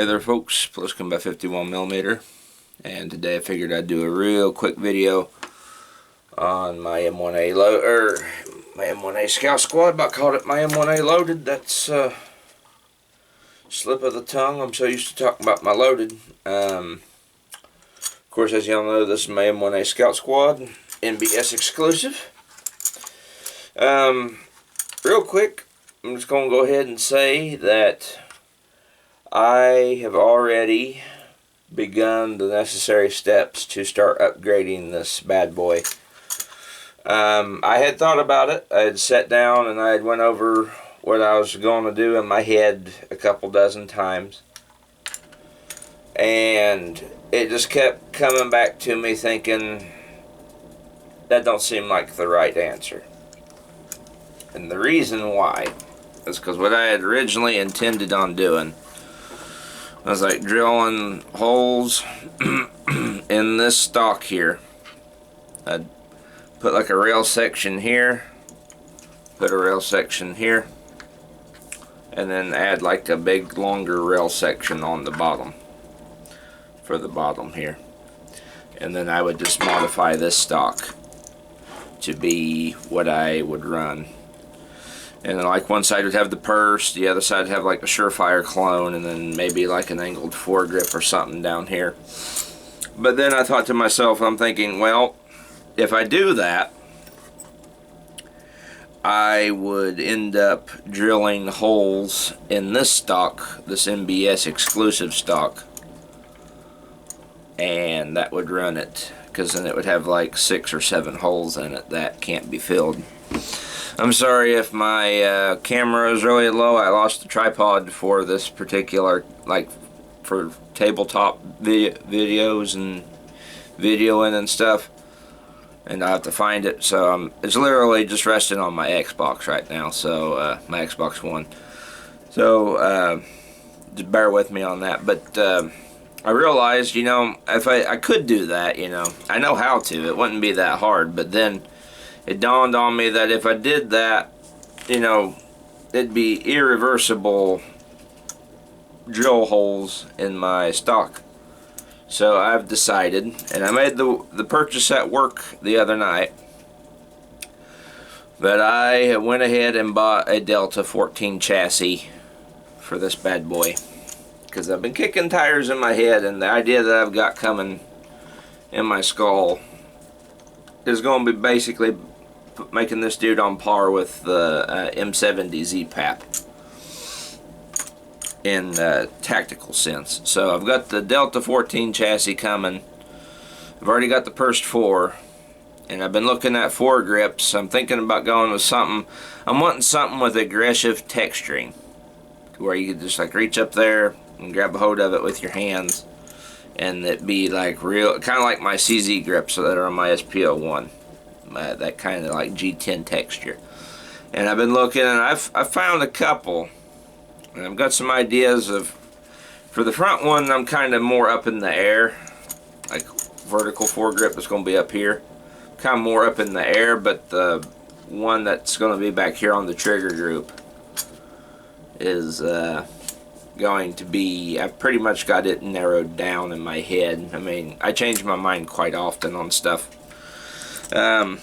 Hey there folks, Plus come by 51mm, and today I figured I'd do a real quick video on my M1A my M1A Scout Squad. I called it my M1A Loaded. That's slip of the tongue. I'm so used to talking about my Loaded. Of course, as y'all know, this is my M1A Scout Squad, NBS exclusive. Real quick, I'm just going to go ahead and say that I have already begun the necessary steps to start upgrading this bad boy. I had thought about it. I had sat down and I had went over what I was going to do in my head a couple dozen times. And it just kept coming back to me thinking, that don't seem like the right answer. And the reason why is because what I had originally intended on doing, I was like drilling holes in this stock here. I'd put like a rail section here, put a rail section here, and then add like a big longer rail section on the bottom for the bottom here. And then I would just modify this stock to be what I would run. And then like one side would have the purse, the other side would have like a Surefire clone, and then maybe like an angled foregrip or something down here. But then I thought to myself, I'm thinking, well, if I do that, I would end up drilling holes in this stock, this MBS exclusive stock, and that would run it, because then it would have like 6 or 7 holes in it that can't be filled. I'm sorry if my camera is really low. I lost the tripod for this particular, like for tabletop videos and videoing and stuff, and I have to find it. So it's literally just resting on my Xbox right now, so my Xbox One. So just bear with me on that. But I realized, you know, if I could do that, you know, I know how to. It wouldn't be that hard. But then it dawned on me that if I did that, you know, it'd be irreversible drill holes in my stock. So I've decided, and I made the purchase at work the other night, that I went ahead and bought a Delta 14 chassis for this bad boy. Because I've been kicking tires in my head, and the idea that I've got coming in my skull is going to be basically making this dude on par with the M70 Z-Pap in tactical sense. So I've got the Delta 14 chassis coming. I've already got the Purse 4, and I've been looking at foregrips. I'm thinking about going with something. I'm wanting something with aggressive texturing, where you could just like reach up there and grab a hold of it with your hands, and it be like real, kind of like my CZ grips that are on my SP01. That kind of like G10 texture. And I've been looking, and I've found a couple, and I've got some ideas of, for the front one I'm kind of more up in the air, like vertical foregrip is going to be up here, kind of more up in the air, but the one that's going to be back here on the trigger group is going to be, I've pretty much got it narrowed down in my head. I mean, I change my mind quite often on stuff. And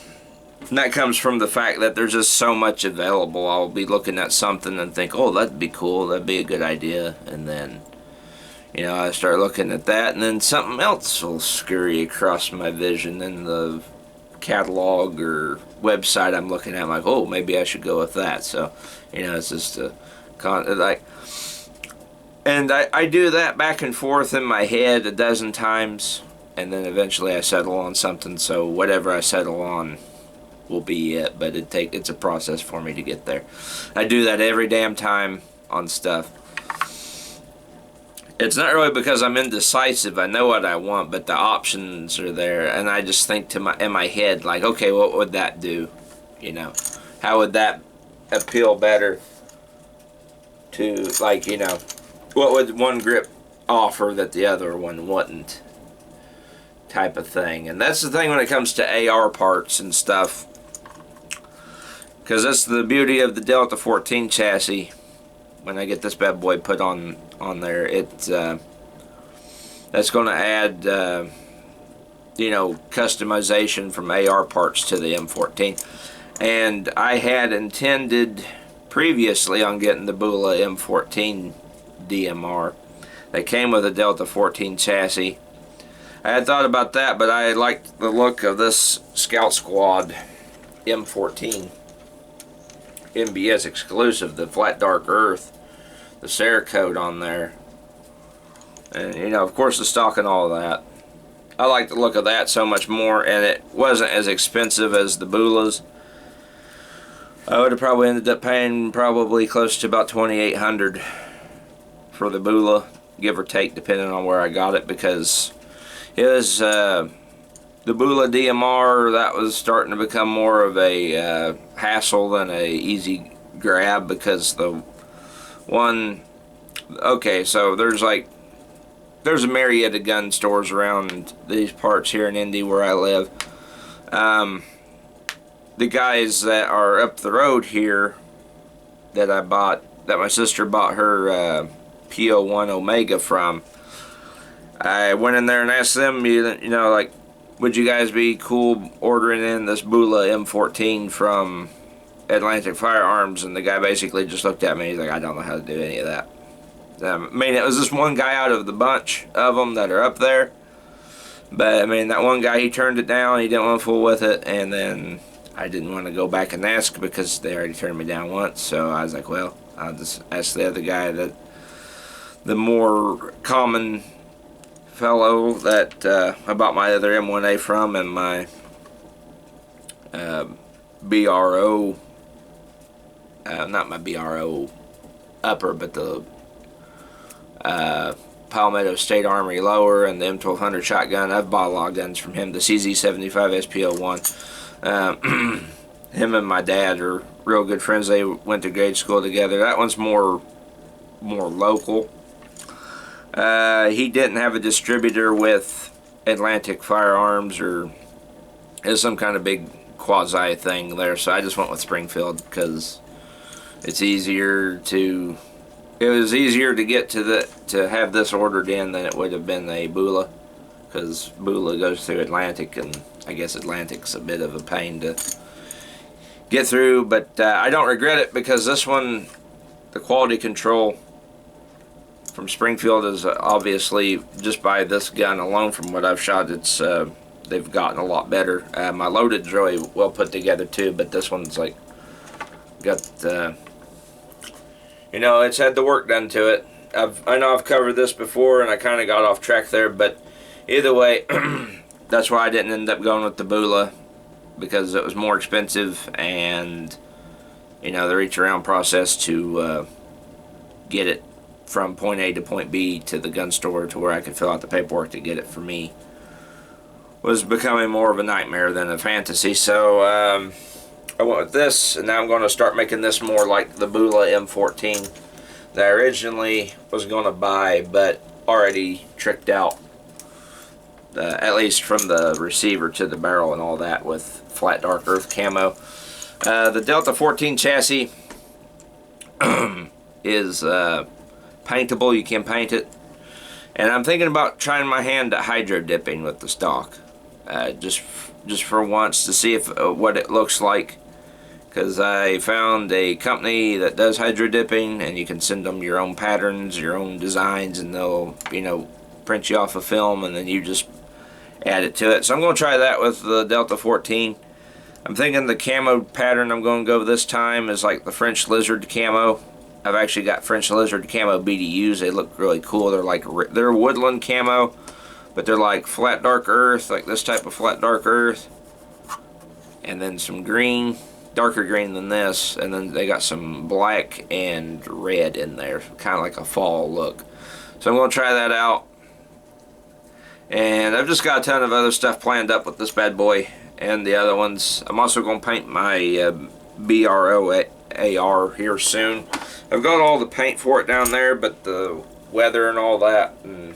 that comes from the fact that there's just so much available. I'll be looking at something and think, oh, that'd be cool, that'd be a good idea, and then, you know, I start looking at that, and then something else will scurry across my vision in the catalog or website I'm looking at. I'm like, oh, maybe I should go with that. So, you know, it's just a like, and I do that back and forth in my head a dozen times, and then eventually I settle on something. So whatever I settle on will be it, but it's a process for me to get there. I do that every damn time on stuff. It's not really because I'm indecisive. I know what I want, but the options are there, and I just think in my head, like, okay, what would that do? You know, how would that appeal better to, like, you know, what would one grip offer that the other one wouldn't, type of thing. And that's the thing when it comes to AR parts and stuff, because that's the beauty of the Delta 14 chassis, when I get this bad boy put on there. That's going to add customization from AR parts to the M14. And I had intended previously on getting the Bula M14 DMR. They came with a Delta 14 chassis. I had thought about that, but I liked the look of this Scout Squad M14 MBS exclusive, the flat dark earth, the Cerakote on there, and of course the stock and all of that. I like the look of that so much more, and it wasn't as expensive as the Bulas. I would have probably ended up paying probably close to about $2,800 for the Bula, give or take, depending on where I got it, because it was the Bula DMR that was starting to become more of a hassle than a easy grab, because the one, okay, so there's a myriad of gun stores around these parts here in Indy where I live. The guys that are up the road here that my sister bought her PO1 Omega from, I went in there and asked them, like, would you guys be cool ordering in this Bula M14 from Atlantic Firearms? And the guy basically just looked at me. He's like, I don't know how to do any of that. I mean, it was just one guy out of the bunch of them that are up there. But, I mean, that one guy, he turned it down. He didn't want to fool with it. And then I didn't want to go back and ask because they already turned me down once. So I was like, well, I'll just ask the other guy, that the more common fellow that I bought my other M1A from, and my BRO, not my BRO upper, but the Palmetto State Armory lower and the M1200 shotgun. I've bought a lot of guns from him. The CZ75 SPO1. Him and my dad are real good friends. They went to grade school together. That one's more local. He didn't have a distributor with Atlantic Firearms, or is some kind of big quasi thing there, so I just went with Springfield because it's easier to. It was easier to get to have this ordered in than it would have been a Bula, because Bula goes through Atlantic, and I guess Atlantic's a bit of a pain to get through. But I don't regret it, because this one, the quality control from Springfield is obviously, just by this gun alone, from what I've shot, it's they've gotten a lot better. My loaded's really well put together too, but this one's like got it's had the work done to it. I know I've covered this before and I kind of got off track there, but either way, that's why I didn't end up going with the Bula, because it was more expensive, and the reach around process to get it from point A to point B to the gun store to where I could fill out the paperwork to get it for me was becoming more of a nightmare than a fantasy. So I went with this, and now I'm going to start making this more like the Bula M14 that I originally was going to buy, but already tricked out, at least from the receiver to the barrel and all that, with flat dark earth camo. The Delta 14 chassis is paintable. You can paint it, and I'm thinking about trying my hand at hydro dipping with the stock, just for once, to see if what it looks like, because I found a company that does hydro dipping, and you can send them your own patterns, your own designs, and they'll print you off a film, and then you just add it to it. So I'm going to try that with the Delta 14. I'm thinking the camo pattern I'm going to go this time is like the French Lizard camo. I've actually got French Lizard camo BDUs. They look really cool. They're woodland camo, but they're like flat dark earth, like this type of flat dark earth, and then some green, darker green than this, and then they got some black and red in there, kind of like a fall look. So I'm going to try that out, and I've just got a ton of other stuff planned up with this bad boy and the other ones. I'm also going to paint my BRO AR here soon. I've got all the paint for it down there, but the weather and all that, and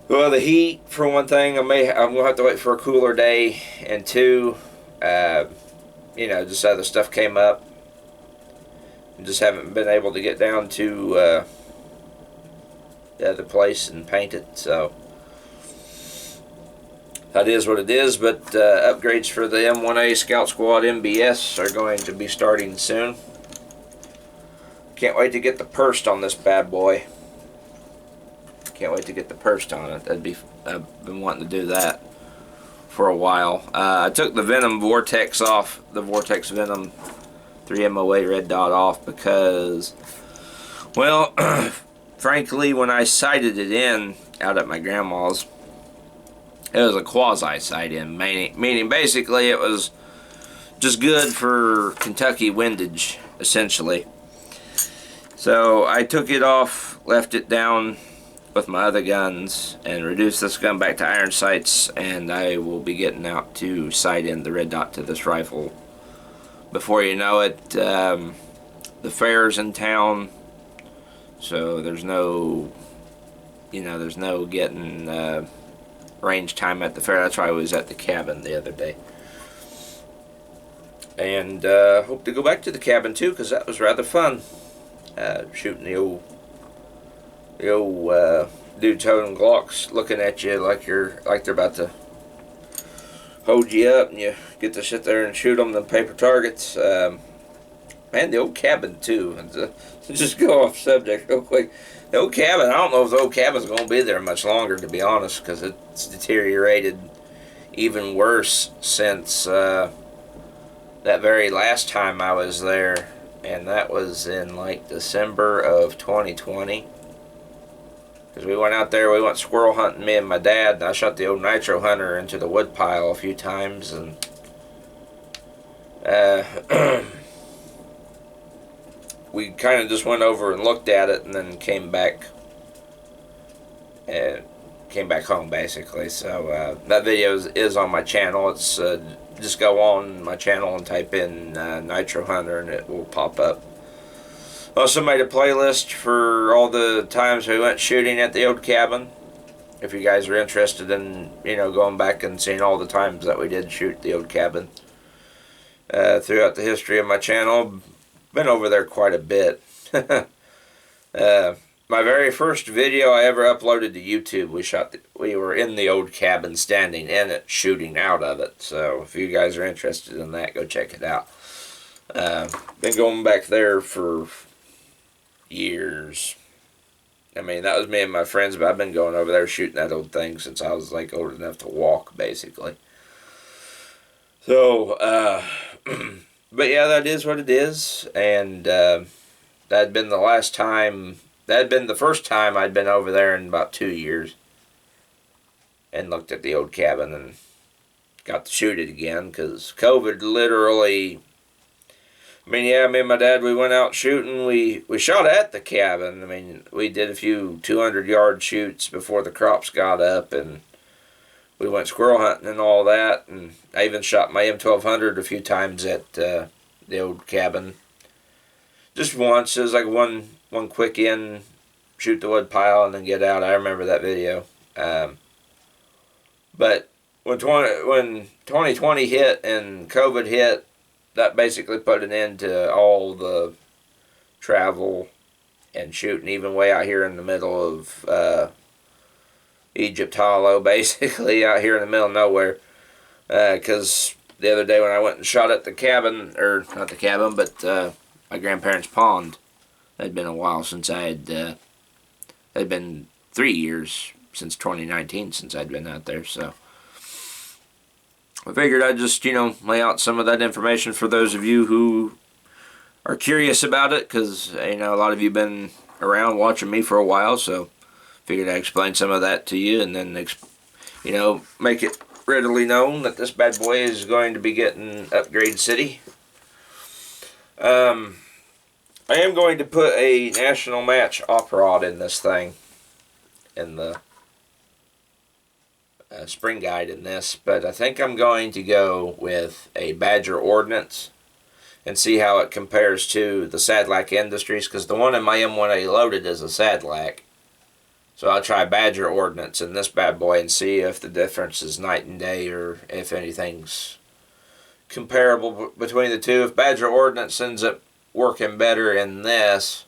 well, the heat for one thing, I'm gonna have to wait for a cooler day, and two, just other stuff came up Just haven't been able to get down to the other place and paint it, so that is what it is. But upgrades for the M1A Scout Squad MBS are going to be starting soon. Can't wait to get the Purst on this bad boy. Can't wait to get the Purst on it. I've been wanting to do that for a while. I took the Venom Vortex off, the Vortex Venom 3 M1A red dot off because, well, frankly, when I sighted it in out at my grandma's, it was a quasi sight in, meaning basically it was just good for Kentucky windage, essentially. So I took it off, left it down with my other guns, and reduced this gun back to iron sights, and I will be getting out to sight in the red dot to this rifle. Before you know it, the fair's in town, so there's no, there's no getting range time at the fair. That's why I was at the cabin the other day. And hope to go back to the cabin too, because that was rather fun. Shooting the old dudes holding Glocks, looking at you like they're about to hold you up, and you get to sit there and shoot them the paper targets. Man, the old cabin too. And just go off subject real quick. The old cabin, I don't know if the old cabin's going to be there much longer, to be honest, because it's deteriorated even worse since that very last time I was there, and that was in like December of 2020. Because we went out there, we went squirrel hunting, me and my dad, and I shot the old nitro hunter into the wood pile a few times, and we kind of just went over and looked at it, and then came back home basically. So that video is on my channel. It's just go on my channel and type in nitro hunter, and it will pop up. Also made a playlist for all the times we went shooting at the old cabin. If you guys are interested in, going back and seeing all the times that we did shoot the old cabin throughout the history of my channel. Been over there quite a bit. My very first video I ever uploaded to YouTube, we were in the old cabin, standing in it, shooting out of it. So if you guys are interested in that, go check it out. Been going back there for years. I mean, that was me and my friends, but I've been going over there shooting that old thing since I was like old enough to walk, basically. So, but yeah, that is what it is, and that had been the first time I'd been over there in about 2 years, and looked at the old cabin and got to shoot it again, because COVID literally, me and my dad, we went out shooting. We shot at the cabin. I mean, we did a few 200-yard shoots before the crops got up, and we went squirrel hunting and all that. And I even shot my M1200 a few times at the old cabin. Just once. It was like one quick in, shoot the wood pile, and then get out. I remember that video. But when 2020 hit and COVID hit, that basically put an end to all the travel and shooting, even way out here in the middle of Egypt Hollow, basically out here in the middle of nowhere. Because the other day when I went and shot at the cabin, or not the cabin, but my grandparents' pond, it had been a while since it had been 3 years since 2019 since I'd been out there, so I figured I'd just, lay out some of that information for those of you who are curious about it, because, a lot of you have been around watching me for a while, so figured I'd explain some of that to you, and then, make it readily known that this bad boy is going to be getting Upgrade City. I am going to put a national match op rod in this thing, in the spring guide in this, but I think I'm going to go with a Badger Ordnance and see how it compares to the Sadlac Industries, because the one in my M1A loaded is a Sadlac. So I'll try Badger Ordnance in this bad boy and see if the difference is night and day, or if anything's comparable between the two. If Badger Ordnance ends up working better in this,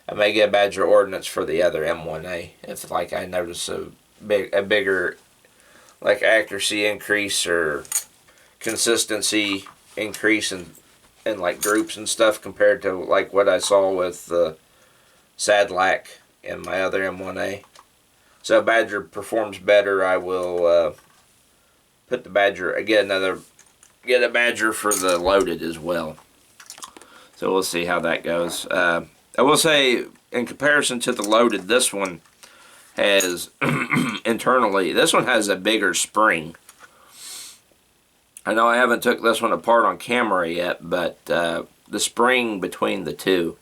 I may get a Badger Ordnance for the other M1A if like I notice a bigger like accuracy increase or consistency increase in like groups and stuff compared to like what I saw with the Sadlac in my other M1A. So if Badger performs better, I will put the Badger, get a Badger for the loaded as well. So we'll see how that goes. I will say, in comparison to the loaded, this one has internally, this one has a bigger spring. I know I haven't took this one apart on camera yet, but the spring between the two,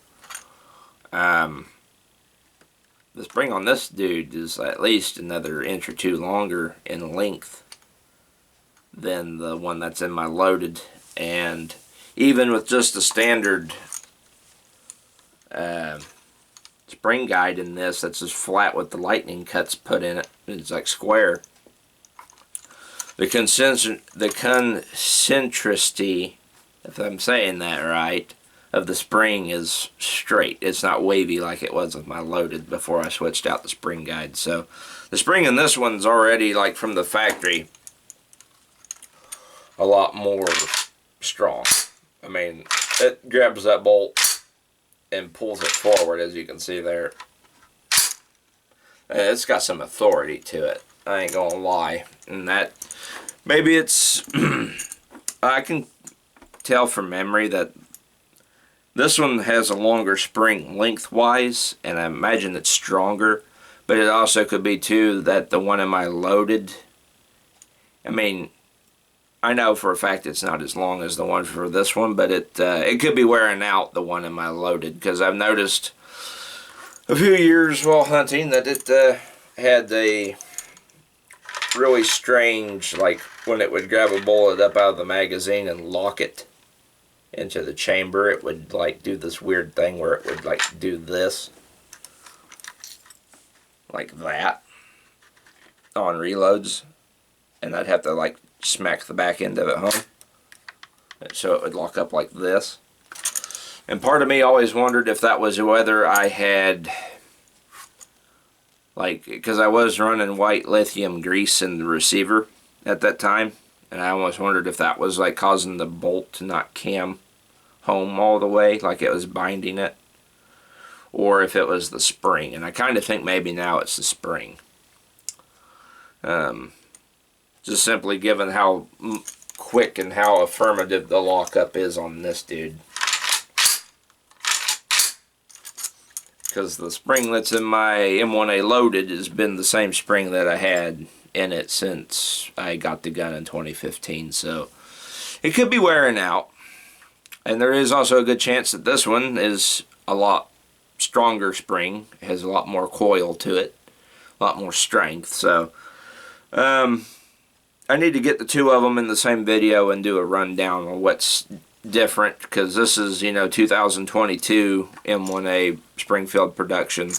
the spring on this dude is at least another inch or two longer in length than the one that's in my loaded. And even with just the standard spring guide in this, that's just flat with the lightning cuts put in it, it's like square. The concentricity, if I'm saying that right, of the spring is straight. It's not wavy like it was with my loaded before I switched out the spring guide. So the spring in this one's already, like from the factory, a lot more strong. I mean, it grabs that bolt and pulls it forward, as you can see there. It's got some authority to it, I ain't gonna lie. And that, maybe it's I can tell from memory that this one has a longer spring lengthwise, and I imagine it's stronger. But it also could be too that the one in my loaded, I mean, I know for a fact it's not as long as the one for this one, but it could be wearing out the one in my loaded, because I've noticed a few years while hunting that it had a really strange, like when it would grab a bullet up out of the magazine and lock it into the chamber, it would like do this weird thing where it would like do this, like that, on reloads, and I'd have to like smack the back end of it home so it would lock up like this. And part of me always wondered if that was whether I had, like, because I was running white lithium grease in the receiver at that time, and I almost wondered if that was like causing the bolt to not cam home all the way, like it was binding it, or if it was the spring. And I kind of think maybe now it's the spring. Just simply given how quick and how affirmative the lockup is on this dude. Because the spring that's in my M1A loaded has been the same spring that I had in it since I got the gun in 2015. So it could be wearing out. And there is also a good chance that this one is a lot stronger spring. It has a lot more coil to it. A lot more strength. So I need to get the two of them in the same video and do a rundown on what's different, because this is, 2022 M1A Springfield production,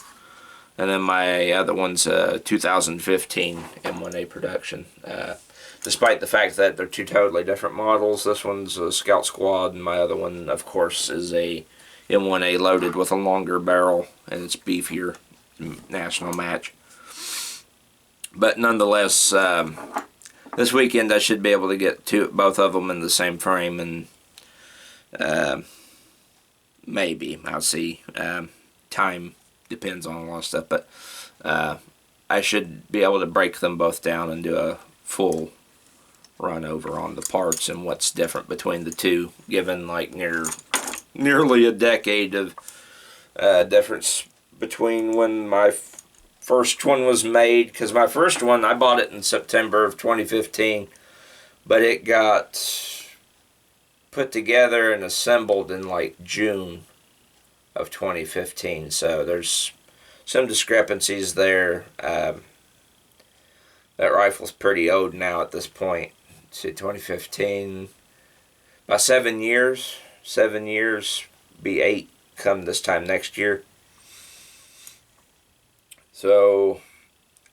and then my other one's 2015 M1A production. Despite the fact that they're two totally different models, this one's a Scout Squad, and my other one, of course, is a M1A loaded with a longer barrel, and it's beefier, national match. But nonetheless, this weekend I should be able to get both of them in the same frame, and maybe, I'll see. Time depends on a lot of stuff, but I should be able to break them both down and do a full run over on the parts and what's different between the two, given like nearly a decade of difference between when my first one was made. Because my first one, I bought it in September of 2015, but it got put together and assembled in like June of 2015, so there's some discrepancies there. That rifle's pretty old now at this point. Let's see, 2015, about 7 years. 7 years, be 8 come this time next year. So,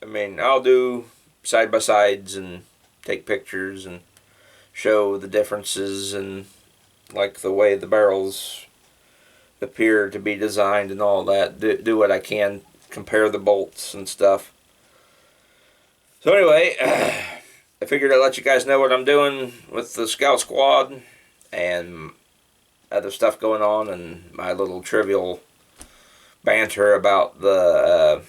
I mean, I'll do side-by-sides and take pictures and show the differences and like the way the barrels appear to be designed and all that. Do what I can, compare the bolts and stuff. So anyway, I figured I'd let you guys know what I'm doing with the Scout Squad and other stuff going on, and my little trivial banter about the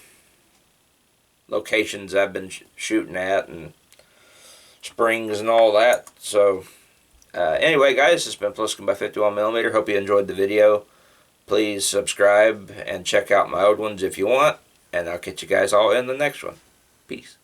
locations I've been shooting at and springs and all that. So anyway, guys, it's been Pliskin by 51mm. Hope you enjoyed the video. Please subscribe and check out my old ones if you want, and I'll catch you guys all in the next one. Peace.